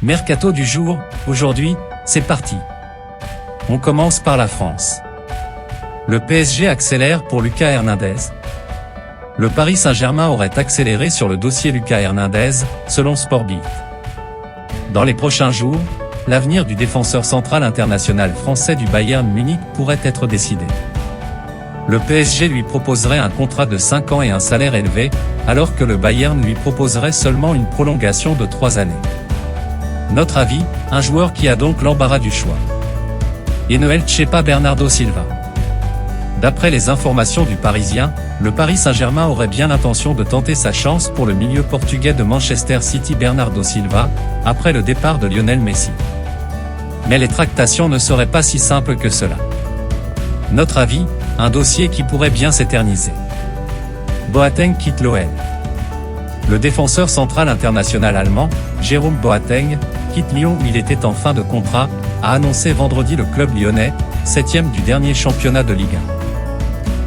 Mercato du jour, aujourd'hui, c'est parti. On commence par la France. Le PSG accélère pour Lucas Hernandez. Le Paris Saint-Germain aurait accéléré sur le dossier Lucas Hernandez, selon Sportbilt. Dans les prochains jours, l'avenir du défenseur central international français du Bayern Munich pourrait être décidé. Le PSG lui proposerait un contrat de 5 ans et un salaire élevé, alors que le Bayern lui proposerait seulement une prolongation de 3 années. Notre avis, un joueur qui a donc l'embarras du choix. Et ne elche pas Bernardo Silva. D'après les informations du Parisien, le Paris Saint-Germain aurait bien l'intention de tenter sa chance pour le milieu portugais de Manchester City Bernardo Silva, après le départ de Lionel Messi. Mais les tractations ne seraient pas si simples que cela. Notre avis, un dossier qui pourrait bien s'éterniser. Boateng quitte l'OL. Le défenseur central international allemand, Jérôme Boateng, quitte Lyon où il était en fin de contrat, a annoncé vendredi le club lyonnais, 7e du dernier championnat de Ligue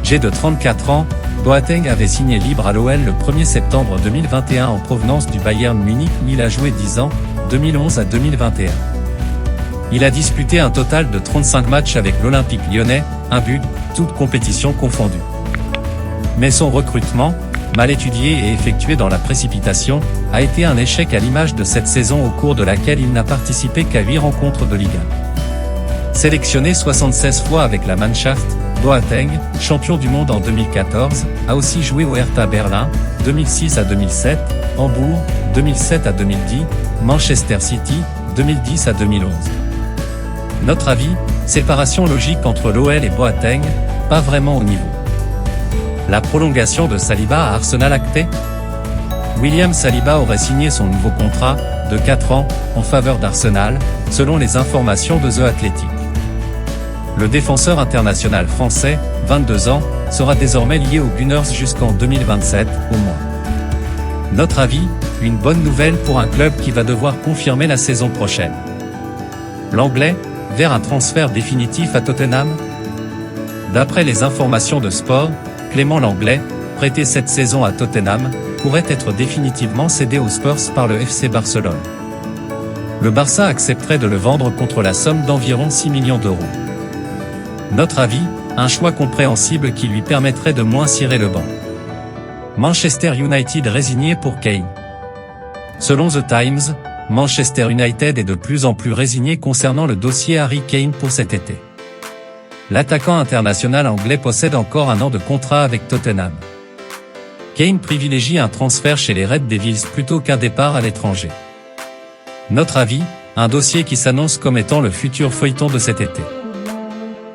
1. Âgé de 34 ans, Boateng avait signé libre à l'OL le 1er septembre 2021 en provenance du Bayern Munich où il a joué 10 ans, 2011 à 2021. Il a disputé un total de 35 matchs avec l'Olympique lyonnais, un but, toutes compétitions confondues. Mais son recrutement, mal étudié et effectué dans la précipitation, a été un échec à l'image de cette saison au cours de laquelle il n'a participé qu'à 8 rencontres de Ligue 1. Sélectionné 76 fois avec la Mannschaft, Boateng, champion du monde en 2014, a aussi joué au Hertha Berlin, 2006 à 2007, Hambourg, 2007 à 2010, Manchester City, 2010 à 2011. Notre avis, séparation logique entre l'OL et Boateng, pas vraiment au niveau. La prolongation de Saliba à Arsenal actée? William Saliba aurait signé son nouveau contrat, de 4 ans, en faveur d'Arsenal, selon les informations de The Athletic. Le défenseur international français, 22 ans, sera désormais lié aux Gunners jusqu'en 2027, au moins. Notre avis, une bonne nouvelle pour un club qui va devoir confirmer la saison prochaine. L'Anglais, vers un transfert définitif à Tottenham? D'après les informations de Sport, Clément Lenglet, prêté cette saison à Tottenham, pourrait être définitivement cédé aux Spurs par le FC Barcelone. Le Barça accepterait de le vendre contre la somme d'environ 6 millions d'euros. Notre avis, un choix compréhensible qui lui permettrait de moins cirer le banc. Manchester United résigné pour Kane. Selon The Times, Manchester United est de plus en plus résigné concernant le dossier Harry Kane pour cet été. L'attaquant international anglais possède encore 1 an de contrat avec Tottenham. Kane privilégie un transfert chez les Red Devils plutôt qu'un départ à l'étranger. Notre avis, un dossier qui s'annonce comme étant le futur feuilleton de cet été.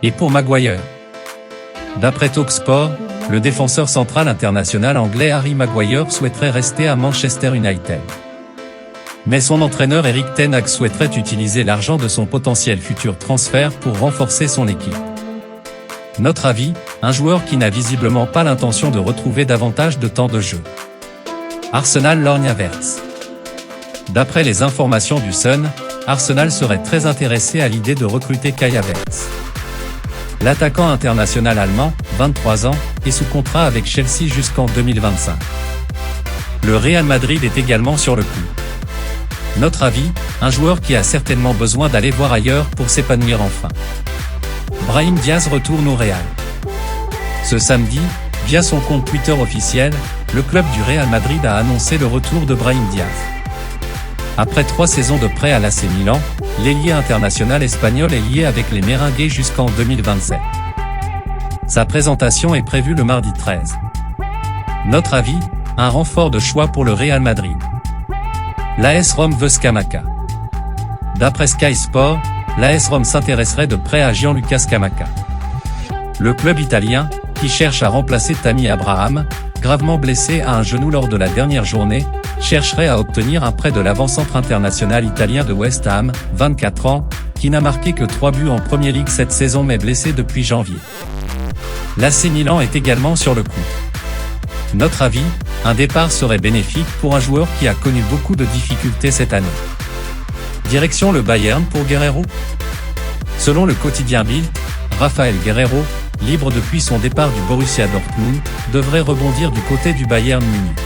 Et pour Maguire? D'après Talksport, le défenseur central international anglais Harry Maguire souhaiterait rester à Manchester United. Mais son entraîneur Erik ten Hag souhaiterait utiliser l'argent de son potentiel futur transfert pour renforcer son équipe. Notre avis, un joueur qui n'a visiblement pas l'intention de retrouver davantage de temps de jeu. Arsenal lorgne Havertz. D'après les informations du Sun, Arsenal serait très intéressé à l'idée de recruter Kai Havertz. L'attaquant international allemand, 23 ans, est sous contrat avec Chelsea jusqu'en 2025. Le Real Madrid est également sur le coup. Notre avis, un joueur qui a certainement besoin d'aller voir ailleurs pour s'épanouir enfin. Brahim Diaz retourne au Real. Ce samedi, via son compte Twitter officiel, le club du Real Madrid a annoncé le retour de Brahim Diaz. Après 3 saisons de prêt à l'AC Milan, l'ailier international espagnol est lié avec les Merengues jusqu'en 2027. Sa présentation est prévue le mardi 13. Notre avis, un renfort de choix pour le Real Madrid. L'AS Rome veut Scamacca. D'après Sky Sport, l'AS Rome s'intéresserait de près à Gianluca Scamacca. Le club italien, qui cherche à remplacer Tammy Abraham, gravement blessé à un genou lors de la dernière journée, chercherait à obtenir un prêt de l'avant-centre international italien de West Ham, 24 ans, qui n'a marqué que 3 buts en Premier League cette saison mais blessé depuis janvier. L'AC Milan est également sur le coup. Notre avis, un départ serait bénéfique pour un joueur qui a connu beaucoup de difficultés cette année. Direction le Bayern pour Guerreiro? Selon le quotidien Bild, Rafael Guerreiro, libre depuis son départ du Borussia Dortmund, devrait rebondir du côté du Bayern Munich.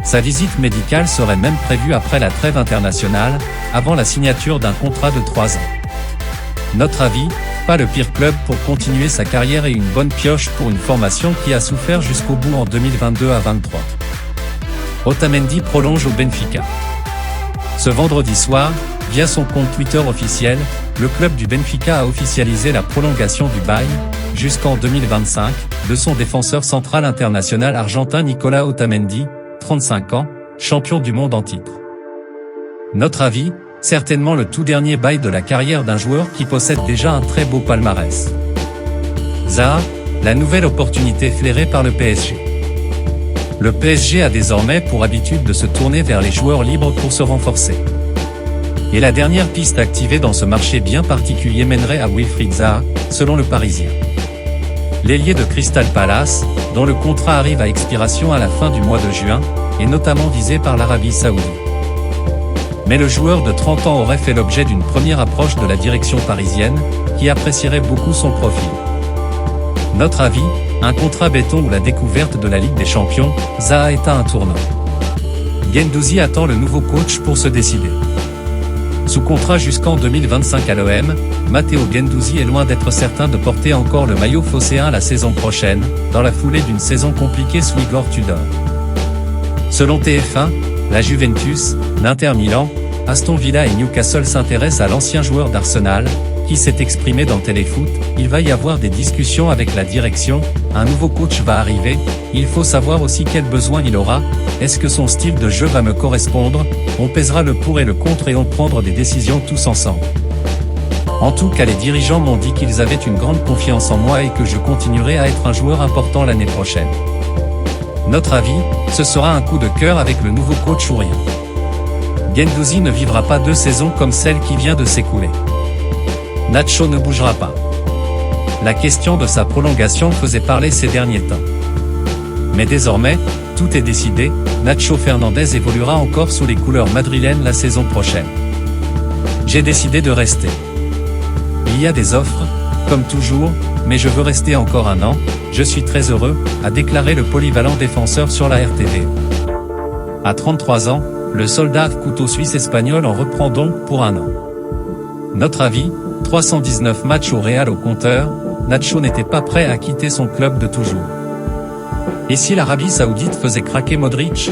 Sa visite médicale serait même prévue après la trêve internationale, avant la signature d'un contrat de 3 ans. Notre avis, pas le pire club pour continuer sa carrière et une bonne pioche pour une formation qui a souffert jusqu'au bout en 2022 à 23. Otamendi prolonge au Benfica. Ce vendredi soir, via son compte Twitter officiel, le club du Benfica a officialisé la prolongation du bail, jusqu'en 2025, de son défenseur central international argentin Nicolas Otamendi, 35 ans, champion du monde en titre. Notre avis, certainement le tout dernier bail de la carrière d'un joueur qui possède déjà un très beau palmarès. Zaha, la nouvelle opportunité flairée par le PSG. Le PSG a désormais pour habitude de se tourner vers les joueurs libres pour se renforcer. Et la dernière piste activée dans ce marché bien particulier mènerait à Wilfried Zaha, selon le Parisien. L'ailier de Crystal Palace, dont le contrat arrive à expiration à la fin du mois de juin, est notamment visé par l'Arabie Saoudite. Mais le joueur de 30 ans aurait fait l'objet d'une première approche de la direction parisienne, qui apprécierait beaucoup son profil. Notre avis, un contrat béton ou la découverte de la Ligue des Champions, Zaha est à un tournant. Guendouzi attend le nouveau coach pour se décider. Sous contrat jusqu'en 2025 à l'OM, Matteo Guendouzi est loin d'être certain de porter encore le maillot phocéen la saison prochaine, dans la foulée d'une saison compliquée sous Igor Tudor. Selon TF1, la Juventus, l'Inter Milan, Aston Villa et Newcastle s'intéressent à l'ancien joueur d'Arsenal, qui s'est exprimé dans Téléfoot. Il va y avoir des discussions avec la direction, un nouveau coach va arriver, il faut savoir aussi quel besoin il aura, est-ce que son style de jeu va me correspondre, on pèsera le pour et le contre et on prendra des décisions tous ensemble. En tout cas les dirigeants m'ont dit qu'ils avaient une grande confiance en moi et que je continuerai à être un joueur important l'année prochaine. Notre avis, ce sera un coup de cœur avec le nouveau coach ou rien. Guendouzi ne vivra pas 2 saisons comme celle qui vient de s'écouler. Nacho ne bougera pas. La question de sa prolongation faisait parler ces derniers temps. Mais désormais, tout est décidé, Nacho Fernandez évoluera encore sous les couleurs madrilènes la saison prochaine. J'ai décidé de rester. Il y a des offres, comme toujours, mais je veux rester encore 1 an, je suis très heureux, a déclaré le polyvalent défenseur sur la RTV. À 33 ans, le soldat couteau suisse espagnol en reprend donc pour 1 an. Notre avis, 319 matchs au Real au compteur, Nacho n'était pas prêt à quitter son club de toujours. Et si l'Arabie Saoudite faisait craquer Modric?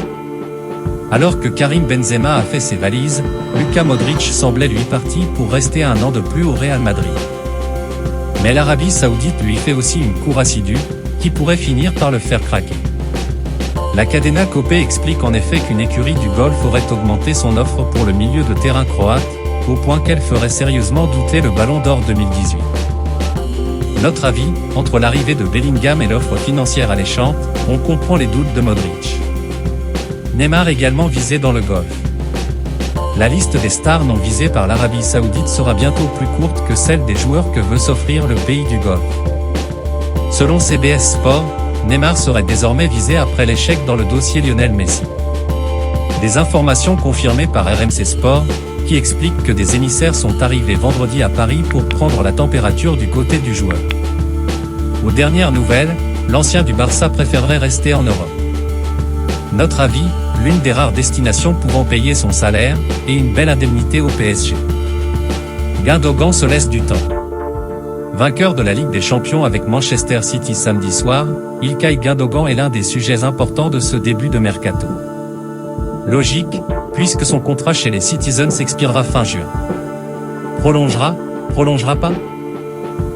Alors que Karim Benzema a fait ses valises, Luka Modric semblait lui parti pour rester 1 an de plus au Real Madrid. Mais l'Arabie Saoudite lui fait aussi une cour assidue, qui pourrait finir par le faire craquer. La Cadena Copé explique en effet qu'une écurie du Golfe aurait augmenté son offre pour le milieu de terrain croate, au point qu'elle ferait sérieusement douter le Ballon d'Or 2018. Notre avis, entre l'arrivée de Bellingham et l'offre financière alléchante, on comprend les doutes de Modric. Neymar également visé dans le Golfe. La liste des stars non visées par l'Arabie Saoudite sera bientôt plus courte que celle des joueurs que veut s'offrir le pays du Golfe. Selon CBS Sport, Neymar serait désormais visé après l'échec dans le dossier Lionel Messi. Des informations confirmées par RMC Sport, qui expliquent que des émissaires sont arrivés vendredi à Paris pour prendre la température du côté du joueur. Aux dernières nouvelles, l'ancien du Barça préférerait rester en Europe. Notre avis, l'une des rares destinations pouvant payer son salaire, et une belle indemnité au PSG. Gundogan se laisse du temps. Vainqueur de la Ligue des Champions avec Manchester City samedi soir, Ilkay Gundogan est l'un des sujets importants de ce début de mercato. Logique, puisque son contrat chez les Citizens expirera fin juin. Prolongera pas?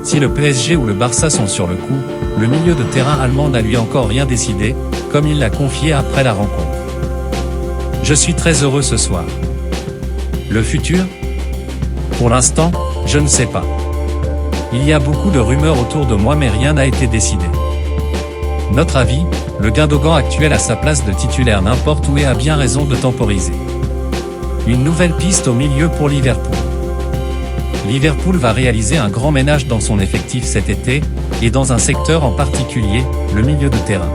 Si le PSG ou le Barça sont sur le coup, le milieu de terrain allemand n'a lui encore rien décidé, comme il l'a confié après la rencontre. Je suis très heureux ce soir. Le futur? Pour l'instant, je ne sais pas. Il y a beaucoup de rumeurs autour de moi mais rien n'a été décidé. Notre avis, le Gundogan actuel à sa place de titulaire n'importe où et a bien raison de temporiser. Une nouvelle piste au milieu pour Liverpool. Liverpool va réaliser un grand ménage dans son effectif cet été, et dans un secteur en particulier, le milieu de terrain.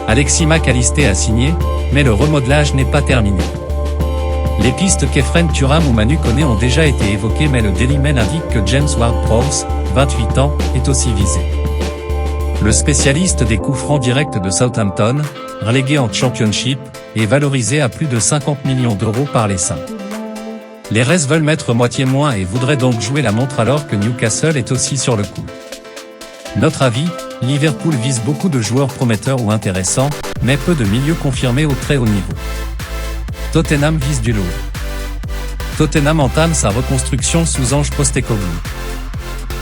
Alexis Mac Allister a signé, mais le remodelage n'est pas terminé. Les pistes qu'Efren Thuram ou Manu Koné ont déjà été évoquées mais le Daily Mail indique que James Ward-Prowse, 28 ans, est aussi visé. Le spécialiste des coups francs directs de Southampton, relégué en Championship, est valorisé à plus de 50 millions d'euros par les Saints. Les Reds veulent mettre moitié moins et voudraient donc jouer la montre alors que Newcastle est aussi sur le coup. Notre avis, Liverpool vise beaucoup de joueurs prometteurs ou intéressants, mais peu de milieux confirmés au très haut niveau. Tottenham vise du lourd. Tottenham entame sa reconstruction sous Ange Postecoglou.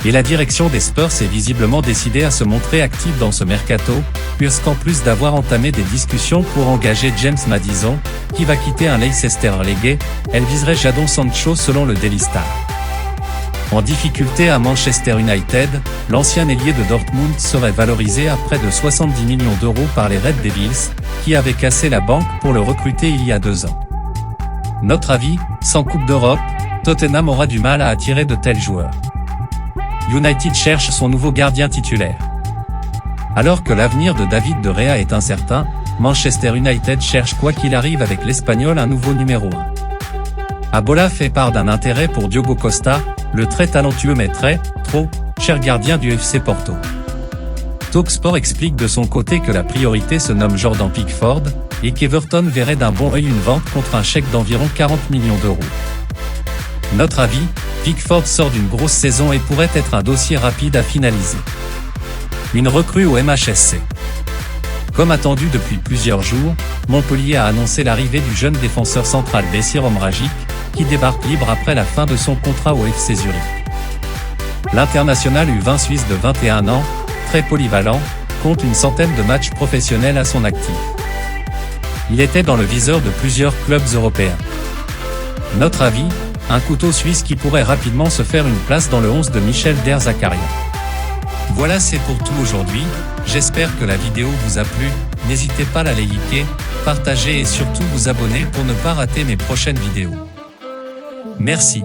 Et la direction des Spurs est visiblement décidée à se montrer active dans ce mercato, puisqu'en plus d'avoir entamé des discussions pour engager James Maddison, qui va quitter un Leicester relégué, elle viserait Jadon Sancho selon le Daily Star. En difficulté à Manchester United, l'ancien ailier de Dortmund serait valorisé à près de 70 millions d'euros par les Red Devils, qui avaient cassé la banque pour le recruter il y a 2 ans. Notre avis, sans Coupe d'Europe, Tottenham aura du mal à attirer de tels joueurs. United cherche son nouveau gardien titulaire. Alors que l'avenir de David De Gea est incertain, Manchester United cherche quoi qu'il arrive avec l'Espagnol un nouveau numéro 1. Abola fait part d'un intérêt pour Diogo Costa, le très talentueux mais trop cher gardien du FC Porto. Talksport explique de son côté que la priorité se nomme Jordan Pickford, et qu'Everton verrait d'un bon œil une vente contre un chèque d'environ 40 millions d'euros. Notre avis, Pickford sort d'une grosse saison et pourrait être un dossier rapide à finaliser. Une recrue au MHSC. Comme attendu depuis plusieurs jours, Montpellier a annoncé l'arrivée du jeune défenseur central Bessir Omragic, qui débarque libre après la fin de son contrat au FC Zurich. L'international U20 suisse de 21 ans, très polyvalent, compte une centaine de matchs professionnels à son actif. Il était dans le viseur de plusieurs clubs européens. Notre avis, un couteau suisse qui pourrait rapidement se faire une place dans le 11 de Michel Der-Zakarian. Voilà, c'est pour tout aujourd'hui, j'espère que la vidéo vous a plu, n'hésitez pas à la liker, partager et surtout vous abonner pour ne pas rater mes prochaines vidéos. Merci.